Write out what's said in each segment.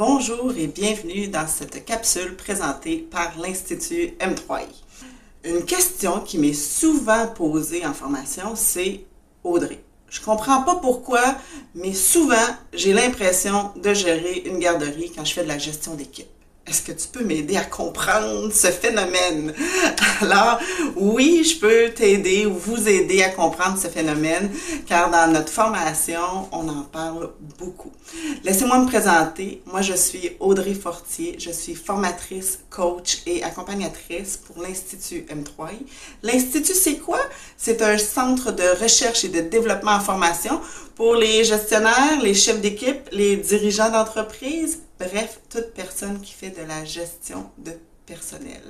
Bonjour et bienvenue dans cette capsule présentée par l'Institut M3I. Une question qui m'est souvent posée en formation, c'est Audrey. Je comprends pas pourquoi, mais souvent j'ai l'impression de gérer une garderie quand je fais de la gestion d'équipe. Est-ce que tu peux m'aider à comprendre ce phénomène? Alors, oui, je peux t'aider ou vous aider à comprendre ce phénomène, car dans notre formation, on en parle beaucoup. Laissez-moi me présenter. Moi, je suis Audrey Fortier. Je suis formatrice, coach et accompagnatrice pour l'Institut M3I. L'Institut, c'est quoi? C'est un centre de recherche et de développement en formation pour les gestionnaires, les chefs d'équipe, les dirigeants d'entreprise, bref, toute personne qui fait de la gestion de personnel.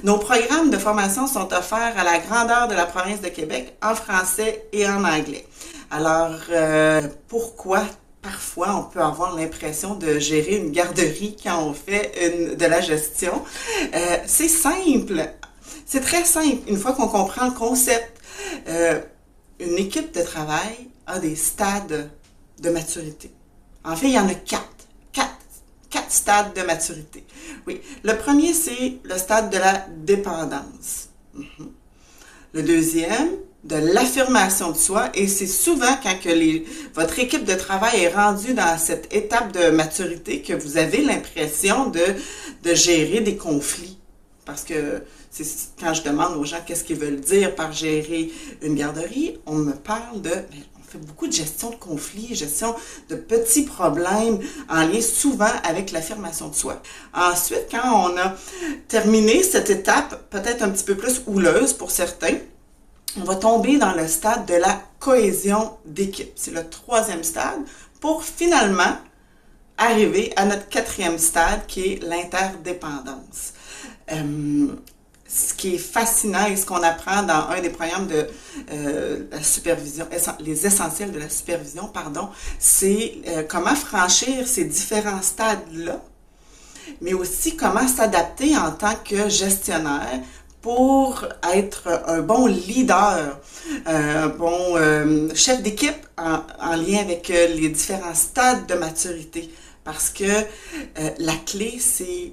Nos programmes de formation sont offerts à la grandeur de la province de Québec en français et en anglais. Alors, pourquoi parfois on peut avoir l'impression de gérer une garderie quand on fait de la gestion? C'est simple, c'est très simple. Une fois qu'on comprend le concept, une équipe de travail a des stades de maturité. En fait, il y en a quatre stades de maturité. Oui. Le premier, c'est le stade de la dépendance. Le deuxième, de l'affirmation de soi. Et c'est souvent quand votre équipe de travail est rendue dans cette étape de maturité que vous avez l'impression de gérer des conflits. Parce que quand je demande aux gens qu'est-ce qu'ils veulent dire par gérer une garderie, on me parle on fait beaucoup de gestion de conflits, gestion de petits problèmes en lien souvent avec l'affirmation de soi. Ensuite, quand on a terminé cette étape, peut-être un petit peu plus houleuse pour certains, on va tomber dans le stade de la cohésion d'équipe. C'est le troisième stade pour finalement arriver à notre quatrième stade qui est l'interdépendance. Ce qui est fascinant et ce qu'on apprend dans un des programmes de la supervision, les essentiels de la supervision, c'est comment franchir ces différents stades-là, mais aussi comment s'adapter en tant que gestionnaire pour être un bon leader, un bon chef d'équipe en lien avec les différents stades de maturité. Parce que la clé, c'est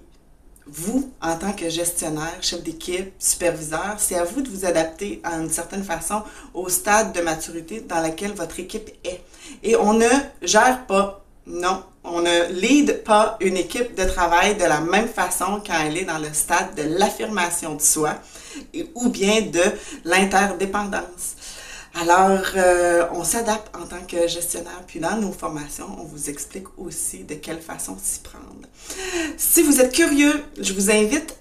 vous, en tant que gestionnaire, chef d'équipe, superviseur, c'est à vous de vous adapter en une certaine façon au stade de maturité dans lequel votre équipe est. Et on ne gère pas, non, on ne lead pas une équipe de travail de la même façon quand elle est dans le stade de l'affirmation de soi ou bien de l'interdépendance. Alors, on s'adapte en tant que gestionnaire, puis dans nos formations, on vous explique aussi de quelle façon s'y prendre. Si vous êtes curieux, je vous invite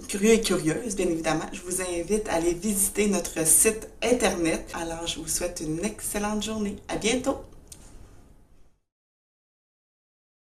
curieux et curieuse, bien évidemment, je vous invite à aller visiter notre site Internet. Alors, je vous souhaite une excellente journée. À bientôt!